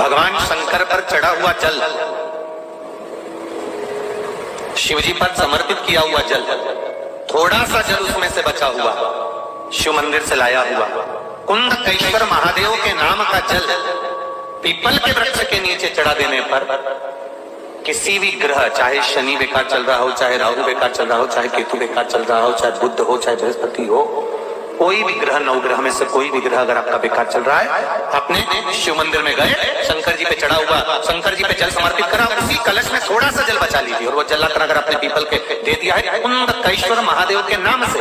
भगवान शंकर पर चढ़ा हुआ जल, शिवजी पर समर्पित किया हुआ जल, थोड़ा सा जल उसमें से बचा हुआ शिव मंदिर से लाया हुआ कुंडकेश्वर महादेव के नाम का जल पीपल के वृक्ष के नीचे चढ़ा देने पर किसी भी ग्रह, चाहे शनि बेकार चल रहा हो, चाहे राहु बेकार चल रहा हो, चाहे केतु बेकार चल रहा हो, चाहे बुध हो, चाहे बृहस्पति हो, कोई भी ग्रह, नवग्रह में से कोई भी ग्रह अगर आपका बेकार चल रहा है, अपने शिव मंदिर में गए, शंकर जी पे चढ़ा हुआ, शंकर जी पे जल समर्पित करा, उसी कलश में थोड़ा सा जल बचा लीजिए और वो जल अगर अपने पीपल के दे दिया है कुंडकेश्वर महादेव के नाम से,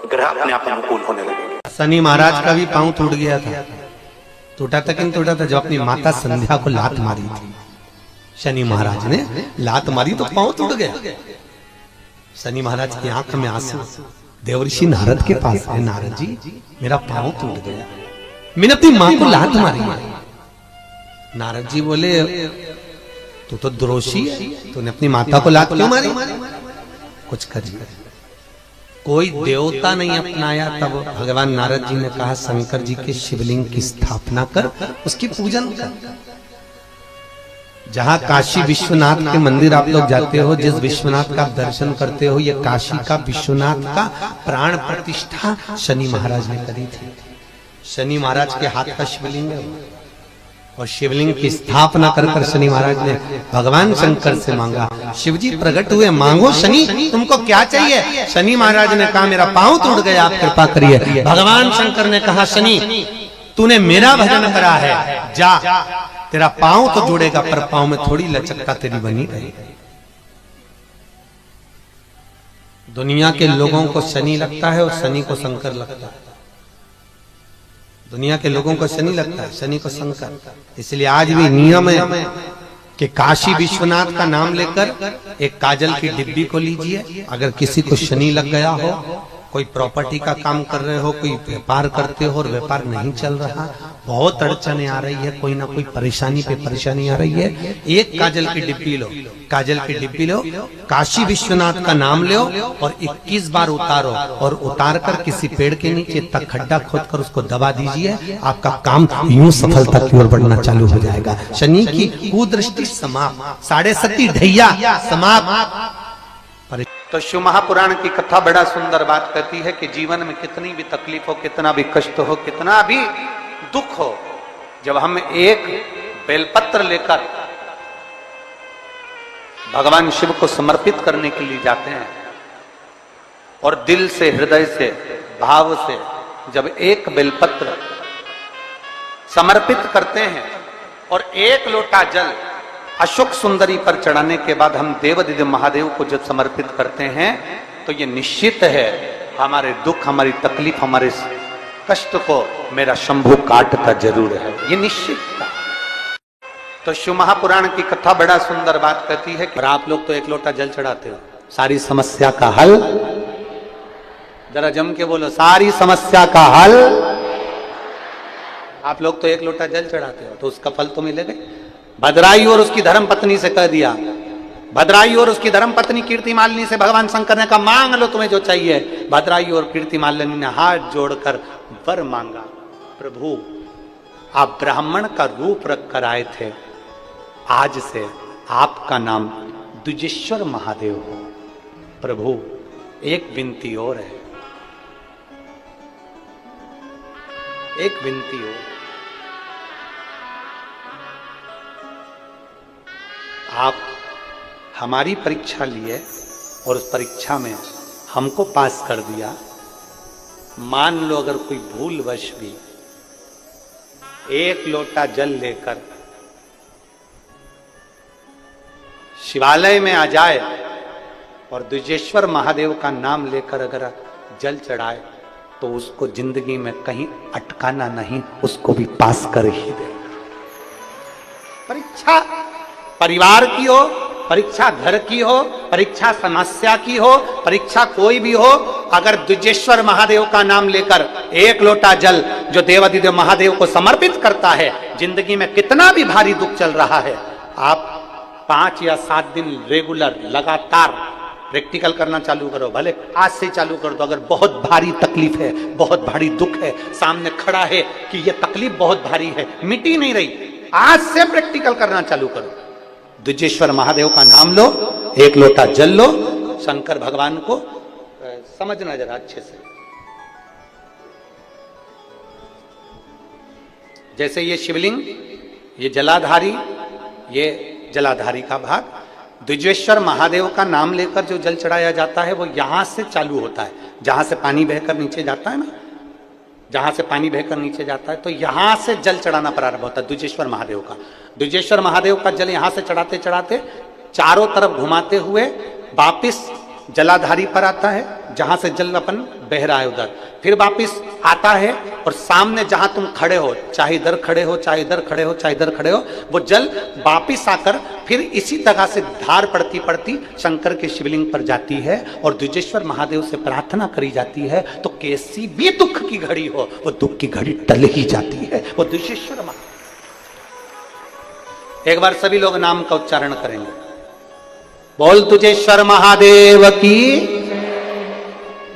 ग्रह अपने आप अनुकूल होने लगे। शनि महाराज का भी पांव टूट गया था, टूटा था कि नहीं टूटा था? जो अपनी माता संध्या को लात मारी थी, शनि महाराज ने लात मारी तो पांव टूट गया। शनि महाराज की आंख में आंसू, देवर्षि नारद के पास है, नारद जी मेरा पांव टूट गया, मैंने अपनी मां को लात मारी है। नारद जी बोले तू तो द्रोषी है, तूने अपनी माता को लात क्यों मारी? कुछ करिए। कोई देवता नहीं अपनाया, तब भगवान नारद जी ने कहा शंकर जी के शिवलिंग की स्थापना कर, उसकी पूजन कर। जहां काशी विश्वनाथ के मंदिर आप लोग जाते हो, जिस विश्वनाथ का दर्शन करते हो, ये काशी का विश्वनाथ का प्राण प्रतिष्ठा शनि महाराज ने करी थी। शनि महाराज के हाथ का शिवलिंग है और शिवलिंग की स्थापना कर कर शनि महाराज ने भगवान शंकर से मांगा। शिवजी प्रकट हुए, मांगो शनि तुमको क्या चाहिए? शनि महाराज ने कहा मेरा पांव टूट गया, आप कृपा करिए। भगवान शंकर ने कहा शनि तूने मेरा भजन करा है, जा तेरा पांव तो जुड़ेगा पर पांव में थोड़ी लचकता तेरी बनी रही। दुनिया के लोगों को शनि लगता है और शनि को शंकर लगता है। दुनिया के लोगों को शनि लगता है, शनि को शंकर। इसलिए आज भी नियम है कि काशी विश्वनाथ का नाम लेकर एक काजल की डिब्बी को लीजिए। अगर किसी को शनि लग गया हो, कोई प्रॉपर्टी का काम कर रहे हो, कोई व्यापार करते हो और व्यापार नहीं चल रहा, बहुत अड़चने आ रही है, कोई ना कोई परेशानी पे परेशानी आ रही है, एक काजल की डिब्बी लो, काजल की डिब्बी लो, काशी विश्वनाथ का नाम लो और 21 बार उतारो और उतार कर किसी पेड़ के नीचे तक खड्डा खोद कर उसको दबा दीजिए। आपका काम यूं सफलता की ओर बढ़ना चालू हो जाएगा। शनि की कुदृष्टि समाप्त, 7.5 ढैया समाप्त। तो शिव महापुराण की कथा बड़ा सुंदर बात कहती है कि जीवन में कितनी भी तकलीफ हो, कितना भी कष्ट हो, कितना भी दुख हो, जब हम एक बेलपत्र लेकर भगवान शिव को समर्पित करने के लिए जाते हैं और दिल से, हृदय से, भाव से जब एक बेलपत्र समर्पित करते हैं और एक लोटा जल अशोक सुंदरी पर चढ़ाने के बाद हम देवदिव्य महादेव को जब समर्पित करते हैं तो ये निश्चित है हमारे दुख, हमारी तकलीफ, हमारे कष्ट को मेरा शंभु काटता जरूर है, ये निश्चित था। तो शिव महापुराण की कथा बड़ा सुंदर बात कहती है कि आप लोग तो एक लोटा जल चढ़ाते हो, सारी समस्या का हल, जरा जम के बोलो, सारी समस्या का हल। आप लोग तो एक लोटा जल चढ़ाते हो तो उसका फल तो मिलेगा। भद्रायु और उसकी धर्म पत्नी से कह दिया, भद्रायु और उसकी धर्म पत्नी कीर्तिमालिनी से भगवान शंकर ने कहा मांग लो तुम्हें जो चाहिए। भद्रायु और कीर्तिमालिनी ने हाथ जोड़कर वर मांगा, प्रभु आप ब्राह्मण का रूप रख कर आए थे, आज से आपका नाम द्विजेश्वर महादेव हो। प्रभु एक विनती और है, एक विनती और, आप हमारी परीक्षा लिए और उस परीक्षा में हमको पास कर दिया। मान लो अगर कोई भूलवश भी एक लोटा जल लेकर शिवालय में आ जाए और द्विजेश्वर महादेव का नाम लेकर अगर जल चढ़ाए तो उसको जिंदगी में कहीं अटकाना नहीं, उसको भी पास कर ही दे। परीक्षा परिवार की हो, परीक्षा घर की हो, परीक्षा समस्या की हो, परीक्षा कोई भी हो, अगर द्विजेश्वर महादेव का नाम लेकर एक लोटा जल जो देवादिदेव महादेव को समर्पित करता है, जिंदगी में कितना भी भारी दुख चल रहा है, आप 5 या 7 दिन रेगुलर लगातार प्रैक्टिकल करना चालू करो, भले आज से चालू कर दो। अगर बहुत भारी तकलीफ है, बहुत भारी दुख है, सामने खड़ा है कि यह तकलीफ बहुत भारी है, मिटी नहीं रही, आज से प्रैक्टिकल करना चालू करो। द्विजेश्वर महादेव का नाम लो, एक लोटा जल लो, शंकर भगवान को समझना जरा अच्छे से। जैसे ये शिवलिंग, ये जलाधारी, ये जलाधारी का भाग, द्विजेश्वर महादेव का नाम लेकर जो जल चढ़ाया जाता है वो यहां से चालू होता है, जहां से पानी बहकर नीचे जाता है ना, जहां से पानी बहकर नीचे जाता है तो यहां से जल चढ़ाना प्रारंभ होता है द्विजेश्वर महादेव का। द्विजेश्वर महादेव का जल यहां से चढ़ाते चढ़ाते चारों तरफ घुमाते हुए वापिस जलाधारी पर आता है, जहां से जल अपन बह रहा है उधर, फिर वापिस आता है और सामने जहां तुम खड़े हो, चाहे इधर खड़े हो, चाहे इधर खड़े हो, चाहे इधर खड़े हो, वो जल वापिस आकर फिर इसी तरह से धार पड़ती पड़ती शंकर के शिवलिंग पर जाती है और द्विजेश्वर महादेव से प्रार्थना करी जाती है। तो कैसी भी दुख की घड़ी हो, वो दुख की घड़ी टल ही जाती है, वो द्विजेश्वर महादेव। एक बार सभी लोग नाम का उच्चारण करेंगे, बोल द्विजेश्वर महादेव की।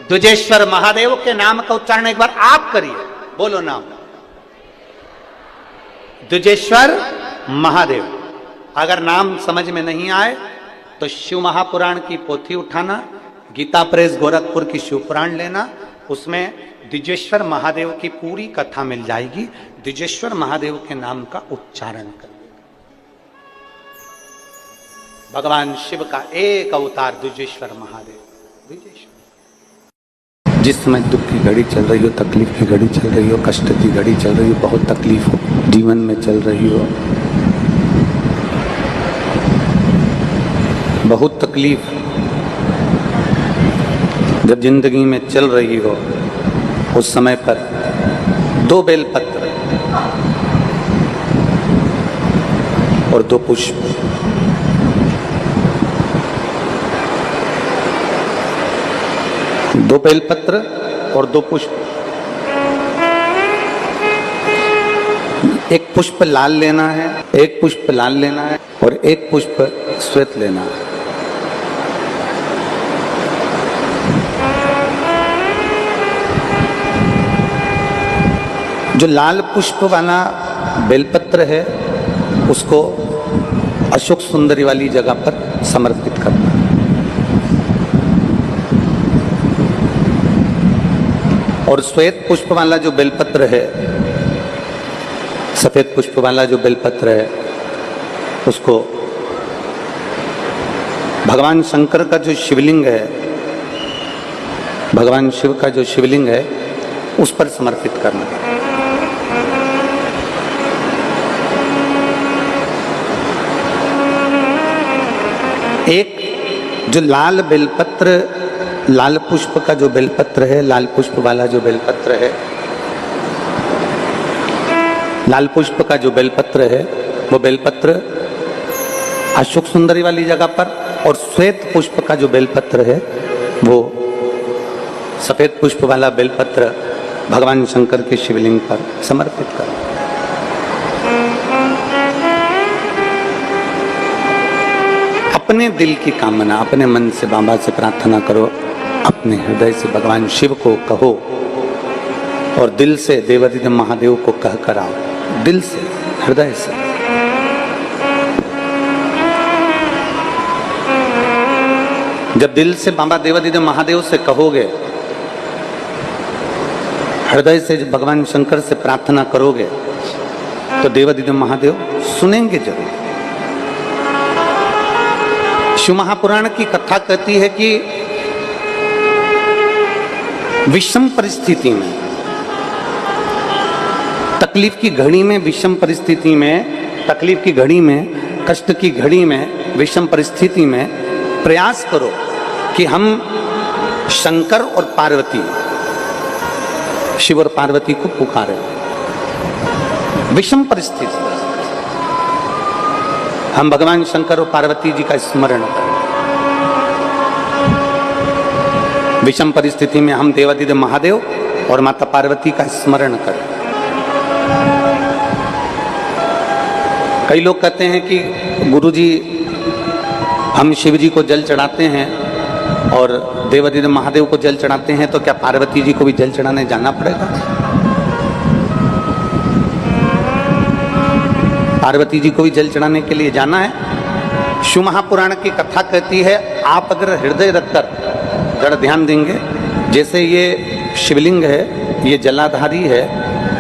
द्विजेश्वर महादेव के नाम का उच्चारण एक बार आप करिए, बोलो नाम द्विजेश्वर महादेव। अगर नाम समझ में नहीं आए तो शिव महापुराण की पोथी उठाना, गीता प्रेस गोरखपुर की शिव पुराण लेना, उसमें द्विजेश्वर महादेव की पूरी कथा मिल जाएगी। द्विजेश्वर महादेव के नाम का उच्चारण करिए। भगवान शिव का एक अवतार द्विजेश्वर महादेव। द्विजेश्वर जिस समय दुख की घड़ी चल रही हो, तकलीफ की घड़ी चल रही हो, कष्ट की घड़ी चल रही हो, बहुत तकलीफ हो जीवन में चल रही हो, बहुत तकलीफ जब जिंदगी में चल रही हो, उस समय पर 2 बेलपत्र और 2 पुष्प, दो बेलपत्र और 2 पुष्प, एक पुष्प लाल लेना है, एक पुष्प लाल लेना है और एक पुष्प श्वेत लेना है। जो लाल पुष्प वाला बेलपत्र है उसको अशोक सुंदरी वाली जगह पर समर्पित करना है। और श्वेत पुष्प वाला जो बेलपत्र है, सफेद पुष्प वाला जो बेलपत्र है, उसको भगवान शंकर का जो शिवलिंग है, भगवान शिव का जो शिवलिंग है उस पर समर्पित करना। एक जो लाल बेलपत्र, लाल पुष्प का जो बेलपत्र है, लाल पुष्प वाला जो बेलपत्र है, लाल पुष्प का जो बेलपत्र है वो बेलपत्र अशोक सुंदरी वाली जगह पर, और श्वेत पुष्प का जो बेलपत्र है वो सफेद पुष्प वाला बेलपत्र भगवान शंकर के शिवलिंग पर समर्पित कर। अपने दिल की कामना अपने मन से बाबा से प्रार्थना करो, अपने हृदय से भगवान शिव को कहो और दिल से देवादिदेव महादेव को कह कर आओ, दिल से, हृदय से। जब दिल से बाबा देवादिदेव महादेव से कहोगे, हृदय से जब भगवान शंकर से प्रार्थना करोगे तो देवादिदेव महादेव सुनेंगे जरूर। शिव महापुराण की कथा कहती है कि विषम परिस्थिति में, तकलीफ की घड़ी में, विषम परिस्थिति में, तकलीफ की घड़ी में, कष्ट की घड़ी में, विषम परिस्थिति में प्रयास करो कि हम शंकर और पार्वती, शिव और पार्वती को पुकारें। विषम परिस्थिति हम भगवान शंकर और पार्वती जी का स्मरण करें। विषम परिस्थिति में हम देवादिदेव महादेव और माता पार्वती का स्मरण करें। कई लोग कहते हैं कि गुरुजी हम शिव जी को जल चढ़ाते हैं और देवादिदेव महादेव को जल चढ़ाते हैं, तो क्या पार्वती जी को भी जल चढ़ाने जाना पड़ेगा? पार्वती जी को भी जल चढ़ाने के लिए जाना है। शिव महापुराण की कथा कहती है, आप अगर हृदय रखकर अगर ध्यान देंगे, जैसे ये शिवलिंग है, ये जलाधारी है,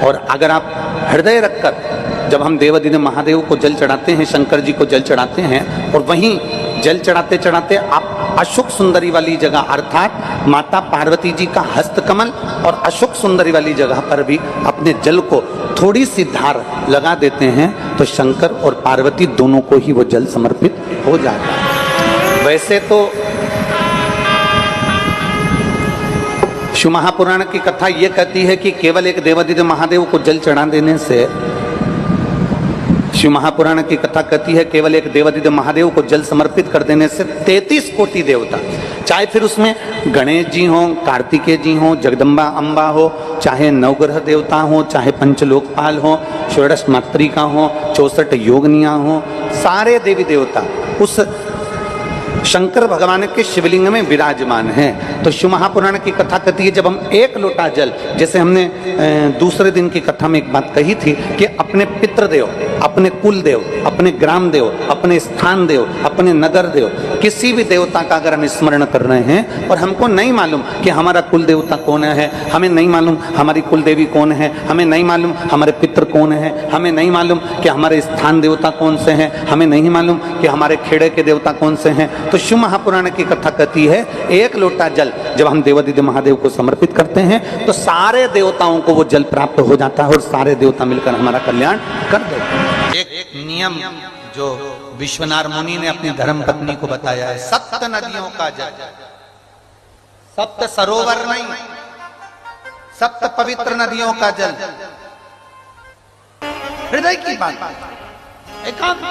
और अगर आप हृदय रखकर जब हम देवादिदेव महादेव को जल चढ़ाते हैं, शंकर जी को जल चढ़ाते हैं, और वहीं जल चढ़ाते चढ़ाते आप अशोक सुंदरी वाली जगह अर्थात माता पार्वती जी का हस्तकमल और अशोक सुंदरी वाली जगह पर भी अपने जल को थोड़ी सी धार लगा देते हैं, तो शंकर और पार्वती दोनों को ही वो जल समर्पित हो जाता है। वैसे तो शिव महापुराण की कथा ये कहती है कि केवल एक देवादिदेव महादेव को जल चढ़ा देने से, शिव महापुराण की कथा कहती है केवल एक देवादिदेव महादेव को जल समर्पित कर देने से 33 कोटि देवता, चाहे फिर उसमें गणेश जी हो, कार्तिकेय जी हो, जगदम्बा अम्बा हो, चाहे नवग्रह देवता हो, चाहे पंचलोकपाल हो, षोडश मातृका हो, 64 योगनियां हो, सारे देवी देवता उस शंकर भगवान के शिवलिंग में विराजमान हैं। तो शिव महापुराण की कथा कहती है, जब हम एक लोटा जल, जैसे हमने दूसरे दिन की कथा में एक बात कही थी कि अपने पितृदेव, अपने कुल देव, अपने ग्राम देव, अपने स्थान देव, अपने नगर देव, किसी भी देवता का अगर हम स्मरण कर रहे हैं और हमको नहीं मालूम कि हमारा कुल देवता कौन है, हमें नहीं मालूम हमारी कुल देवी कौन है, हमें नहीं मालूम हमारे पितृ कौन है, हमें नहीं मालूम कि हमारे स्थान देवता कौन से हैं, हमें नहीं मालूम कि हमारे खेड़े के देवता कौन से हैं, तो शिव महापुराण की कथा कहती है एक लोटा जल जब हम देवादिदेव महादेव को समर्पित करते हैं तो सारे देवताओं को वो जल प्राप्त हो जाता है और सारे देवता मिलकर हमारा कल्याण कर देते हैं। एक नियम जो विश्वनाथ मुनि ने अपनी धर्म पत्नी को बताया है, 7 नदियों का जल, 7 सरोवर नहीं, 7 पवित्र नदियों का जल, हृदय की बात, एकांत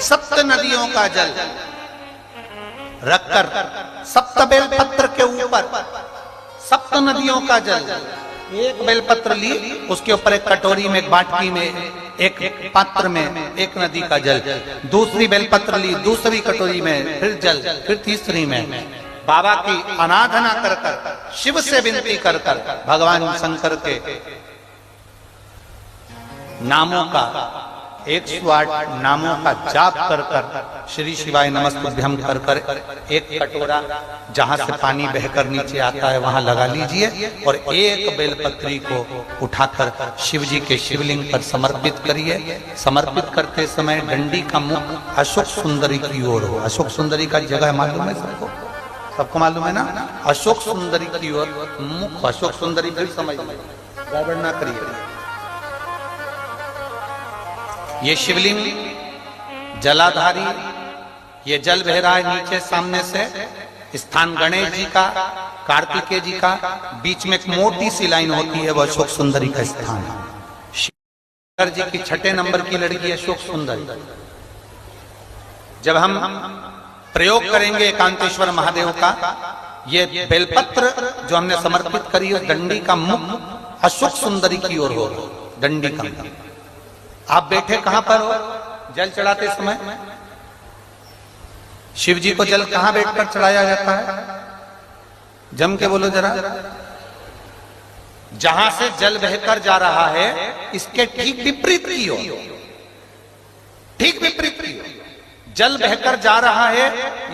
7 नदियों का जल रखकर 7 बेलपत्र के ऊपर 7 नदियों का जल, एक बेलपत्र ली, उसके ऊपर एक कटोरी में, एक बाटकी में, एक पात्र में एक नदी का जल, दूसरी बेलपत्र ली, दूसरी कटोरी में फिर जल, फिर तीसरी में बाबा की आराधना कर कर, शिव से विनती कर कर, भगवान शंकर के नामों का 108 नामों का जाप कर कर, श्री शिवाय नमस्तुभ्यम कर कर, एक कटोरा जहां से पानी बहकर नीचे आता है वहां लगा लीजिए और एक बेलपत्री को उठाकर शिव जी के शिवलिंग पर समर्पित करिए। समर्पित करते समय डंडी का मुख अशोक सुंदरी की ओर हो। अशोक सुंदरी का जगह मालूम है सबको? सबको मालूम है ना? अशोक सुंदरी की ओर मुख, अशोक सुंदरी भी समझ, गड़बड़ ना करिए। ये शिवलिंग जलाधारी, ये जल बह रहा है नीचे सामने से, स्थान गणेश जी का, कार्तिकेय जी का, बीच में एक मोटी सी लाइन होती है, वो अशोक सुंदरी का स्थान है। शंकर जी की 6 नंबर की लड़की अशोक सुंदरी। जब हम प्रयोग करेंगे एकांतेश्वर महादेव का, ये बेलपत्र जो हमने समर्पित करी है, डंडी का मुख अशोक सुंदरी की ओर हो, डंडी का मुख। आप बैठे कहां पर हो जल चढ़ाते समय? शिव जी को जल कहां बैठकर चढ़ाया जाता है? जम के बोलो जरा। जहां से जल बहकर जा रहा है इसके ठीक विपरीत की ओर, ठीक विपरीत की ओर। जल बहकर जा रहा है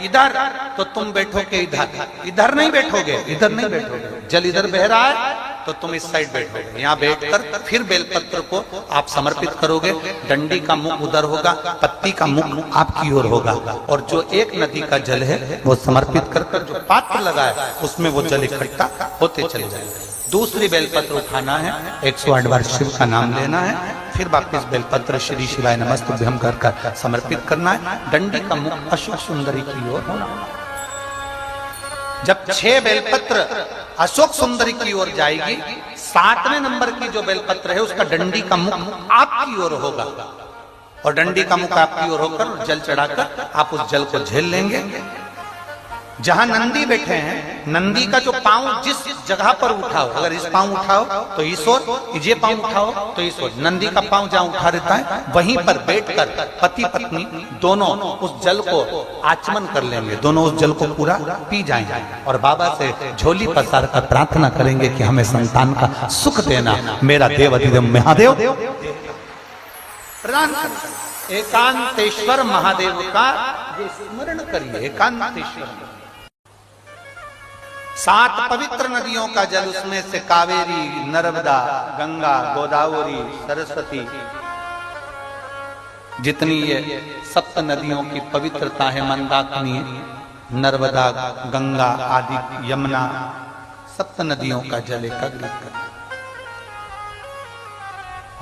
इधर, तो तुम बैठोगे इधर, इधर नहीं बैठोगे, इधर नहीं बैठोगे। जल इधर बह रहा है तो तुम इस साइड बैठोगे। यहाँ बैठकर फिर बेलपत्र को आप समर्पित करोगे। डंडी का मुख उधर होगा, पत्ती का मुख आपकी ओर होगा, और जो एक नदी का जल है वो समर्पित कर कर जो पात्र लगा है उसमें वो जल इकट्ठा होते चले जाएंगे। दूसरी बेलपत्र उठाना है, 108 बार शिव का नाम लेना है, फिर वापिस बेलपत्र श्री शिवाय नमस्तुभ्यम कर कर समर्पित करना है। डंडी का मुख अशोक सुंदरी की ओर होना। जब 6 बेलपत्र अशोक सुंदरी की ओर जाएगी, 7वें नंबर की जो बेलपत्र है उसका डंडी का मुख आपकी ओर होगा, और डंडी का मुख आपकी ओर होकर जल चढ़ाकर आप उस जल को झेल लेंगे। जहां नंदी बैठे हैं, नंदी का जो पांव जिस जगह पर उठाओ, अगर इस पांव उठाओ तो ईश्वर, ये पांव उठाओ तो ईश्वर। नंदी का पांव जहां उठा रहता है वहीं पर बैठकर पति पत्नी दोनों उस जल को आचमन कर लेंगे, दोनों उस जल को पूरा पी जाएंगे और बाबा से झोली पसार कर प्रार्थना करेंगे कि हमें संतान का सुख देना, मेरा देव अधिदेव महादेव प्रदान करें। एकांतेश्वर महादेव का ये स्मरण करिए, एकांतेश्वर। 7 पवित्र नदियों का जल, उसमें से कावेरी, नर्मदा, गंगा, गोदावरी, सरस्वती, जितनी ये 7 नदियों की पवित्रता है, मंदाकिनी, नर्मदा, गंगा आदि, यमुना, 7 नदियों का जल एकत्रित कर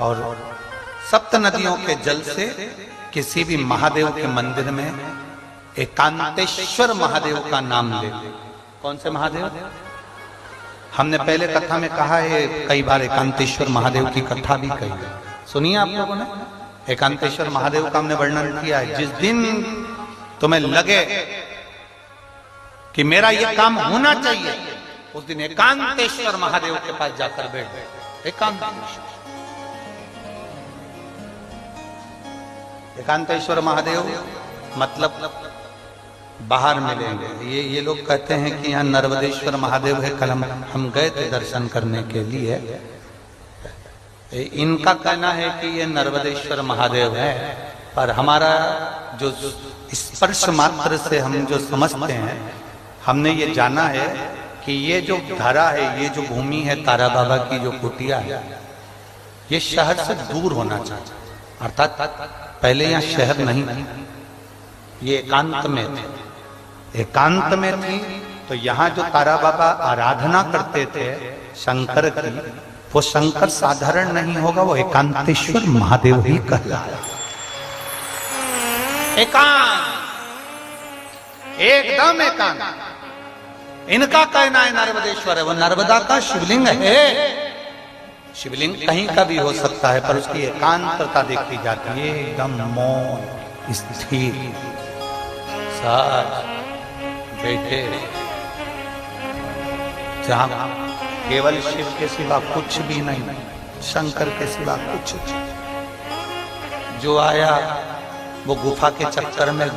और 7 नदियों के जल से किसी भी महादेव के मंदिर में एकांतेश्वर महादेव का नाम ले। कौन से महादेव? हमने पहले कथा में कहा है, कई बार एकांतेश्वर महादेव की कथा भी कही है, सुनिए आप लोगों ने। एकांतेश्वर महादेव का हमने वर्णन किया है। जिस दिन तुम्हें लगे कि मेरा ये काम होना चाहिए, उस दिन एकांतेश्वर महादेव के पास जाकर बैठ गए। एकांतेश्वर महादेव मतलब बाहर मिलेंगे। ये लोग कहते हैं कि यहाँ नर्मदेश्वर महादेव है, कल हम गए थे दर्शन करने के लिए। इनका कहना है कि ये नर्मदेश्वर महादेव है, पर हमारा जो स्पर्श मात्र से हम जो समझते हैं, हमने ये जाना है कि ये जो धरा है, ये जो भूमि है तारा बाबा की जो कुटिया है, ये शहर से दूर होना चाहिए। अर्थात पहले यहाँ शहर नहीं थी, ये एकांत में थे। एकांत में थी तो यहाँ जो तारा बाबा आराधना करते थे शंकर की, वो शंकर साधारण नहीं होगा, वो एकांतेश्वर महादेव ही कहलाया। एकांत, एकदम एकांत। इनका कहना है नर्मदेश्वर है, वो नर्मदा का शिवलिंग है। शिवलिंग कहीं का भी हो सकता है, पर उसकी एकांतता देखी जाती है, एकदम मौन स्थिर, साथ बैठे, जहां केवल शिव के सिवा कुछ भी नहीं, शंकर के सिवा कुछ नहीं। जो आया वो गुफा के चक्कर में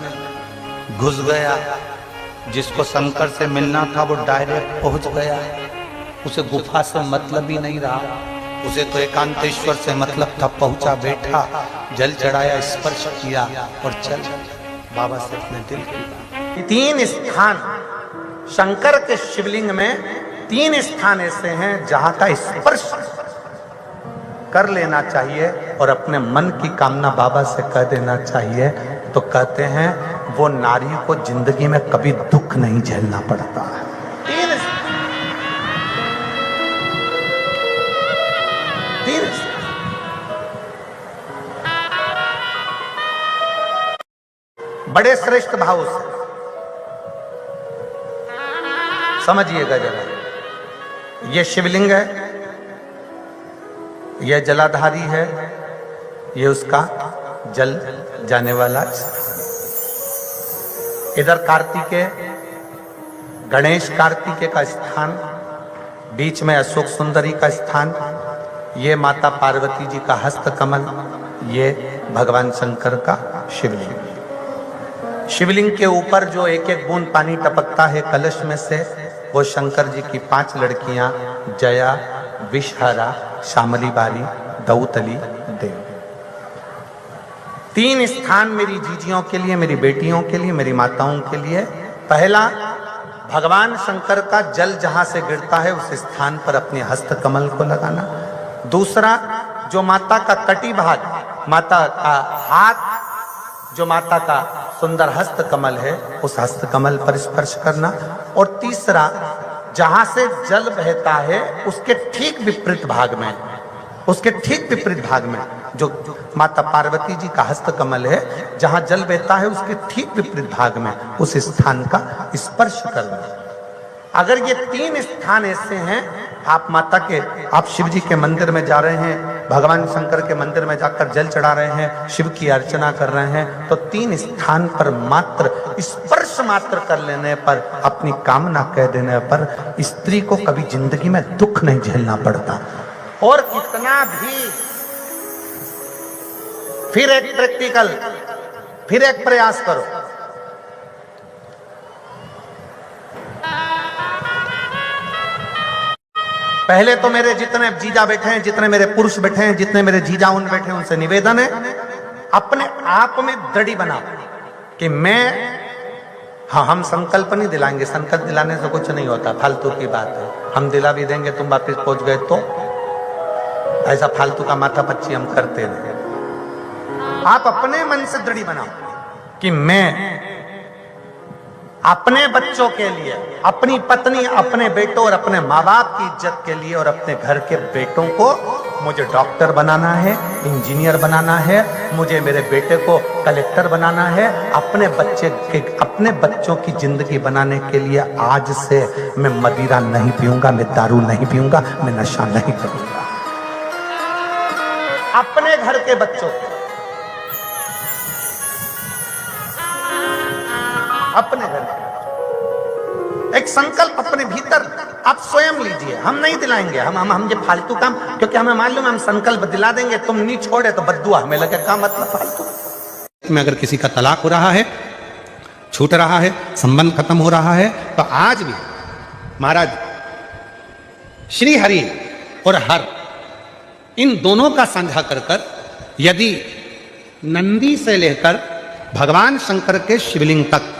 घुस गया, जिसको शंकर से मिलना था वो डायरेक्ट पहुंच गया, उसे गुफा से मतलब ही नहीं रहा, उसे तो एकांतेश्वर से मतलब था। पहुंचा, बैठा, जल चढ़ाया, स्पर्श किया और चल बाबा से अपने दिल की बात। 3 स्थान शंकर के शिवलिंग में, 3 स्थान ऐसे हैं जहां का स्पर्श कर लेना चाहिए और अपने मन की कामना बाबा से कह देना चाहिए। तो कहते हैं वो नारी को जिंदगी में कभी दुख नहीं झेलना पड़ता है। बड़े श्रेष्ठ भाव से समझिएगा जरा। ये शिवलिंग है, ये जलाधारी है, ये उसका जल जाने वाला। इधर कार्तिकेय, गणेश कार्तिकेय का स्थान, बीच में अशोक सुंदरी का स्थान, ये माता पार्वती जी का हस्त कमल, ये भगवान शंकर का शिवलिंग। शिवलिंग के ऊपर जो एक एक बूंद पानी टपकता है कलश में से, वो शंकर जी की 5 लड़कियां, जया, विषहरा, शामली बारी, दौतली, देव। 3 स्थान मेरी जीजियों के लिए, मेरी बेटियों के लिए, मेरी माताओं के लिए। पहला, भगवान शंकर का जल जहां से गिरता है उस स्थान पर अपने हस्त कमल को लगाना। दूसरा, जो माता का कटी भाग, माता का हाथ, जो माता का सुंदर हस्त कमल है, उस हस्त कमल पर स्पर्श करना। और तीसरा, जहां से जल बहता है उसके ठीक विपरीत भाग में, उसके ठीक विपरीत भाग में जो माता पार्वती जी का हस्त कमल है, जहां जल बहता है उसके ठीक विपरीत भाग में उस स्थान का स्पर्श करना। अगर ये 3 स्थान ऐसे हैं, आप माता के, आप शिव जी के मंदिर में जा रहे हैं, भगवान शंकर के मंदिर में जाकर जल चढ़ा रहे हैं, शिव की अर्चना कर रहे हैं, तो 3 स्थान पर मात्र स्पर्श मात्र कर लेने पर, अपनी कामना कह देने पर स्त्री को कभी जिंदगी में दुख नहीं झेलना पड़ता। और कितना भी फिर एक प्रैक्टिकल, फिर एक प्रयास करो। पहले तो मेरे जितने जीजा बैठे हैं, जितने मेरे पुरुष बैठे हैं, जितने मेरे जीजा उन बैठे हैं, उनसे निवेदन है, अपने आप में दृढ़ बनाओ कि मैं, हाँ हम संकल्प नहीं दिलाएंगे, संकल्प दिलाने से कुछ नहीं होता, फालतू की बात है। हम दिला भी देंगे, तुम वापिस पहुंच गए तो ऐसा फालतू का माथा पच्ची हम करते नहीं। आप अपने मन से दृढ़ बनाओ कि मैं अपने बच्चों के लिए, अपनी पत्नी, अपने बेटों और अपने माँ बाप की इज्जत के लिए और अपने घर के बेटों को मुझे डॉक्टर बनाना है, इंजीनियर बनाना है, मुझे मेरे बेटे को कलेक्टर बनाना है। अपने बच्चों की जिंदगी बनाने के लिए आज से मैं मदिरा नहीं पीऊंगा, मैं दारू नहीं पीऊंगा, मैं नशा नहीं करूंगा। अपने घर के बच्चों को, अपने घर के एक संकल्प अपने भीतर आप स्वयं लीजिए। हम नहीं दिलाएंगे, हम ये फालतू काम, क्योंकि हमें मालूम है हम संकल्प दिला देंगे, तुम नहीं छोड़े तो बद्दुआ हमें लगे, का मतलब फालतू। में अगर किसी का तलाक हो रहा है, छूट रहा है, संबंध खत्म हो रहा है, तो आज भी महाराज श्री हरि और हर इन दोनों का साझा कर यदि नंदी से लेकर भगवान शंकर के शिवलिंग तक,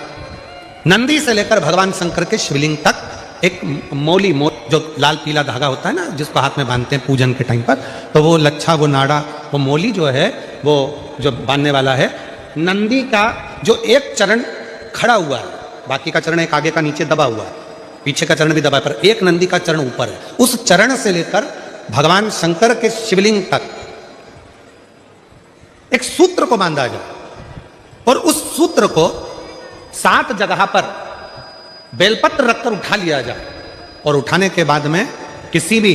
नंदी से लेकर भगवान शंकर के शिवलिंग तक एक मौली जो लाल पीला धागा होता है ना, जिसको हाथ में बांधते हैं पूजन के टाइम पर, तो वो लच्छा, वो नाड़ा, वो मौली जो है, वो जो बांधने वाला है, नंदी का जो एक चरण खड़ा हुआ है, बाकी का चरण एक आगे का नीचे दबा हुआ है, पीछे का चरण भी दबा है, पर एक नंदी का चरण ऊपर है। उस चरण से लेकर भगवान शंकर के शिवलिंग तक एक सूत्र को बांधा जाए और उस सूत्र को 7 जगह पर बेलपत्र रखकर उठा लिया जाए, और उठाने के बाद में किसी भी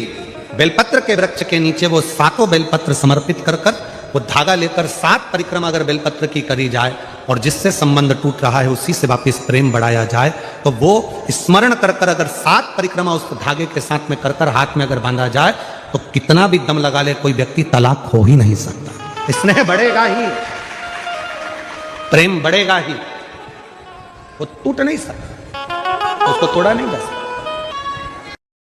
बेलपत्र के वृक्ष के नीचे वो 7 बेलपत्र समर्पित कर वो धागा लेकर 7 परिक्रमा अगर बेलपत्र की करी जाए और जिससे संबंध टूट रहा है उसी से वापिस प्रेम बढ़ाया जाए, तो वो स्मरण कर अगर 7 परिक्रमा उस धागे के साथ में कर हाथ में अगर बांधा जाए, तो कितना भी दम लगा ले कोई व्यक्ति तलाक हो ही नहीं सकता। स्नेह बढ़ेगा ही, प्रेम बढ़ेगा ही, वो टूट नहीं सकता, उसको तोड़ा नहीं जा सकता।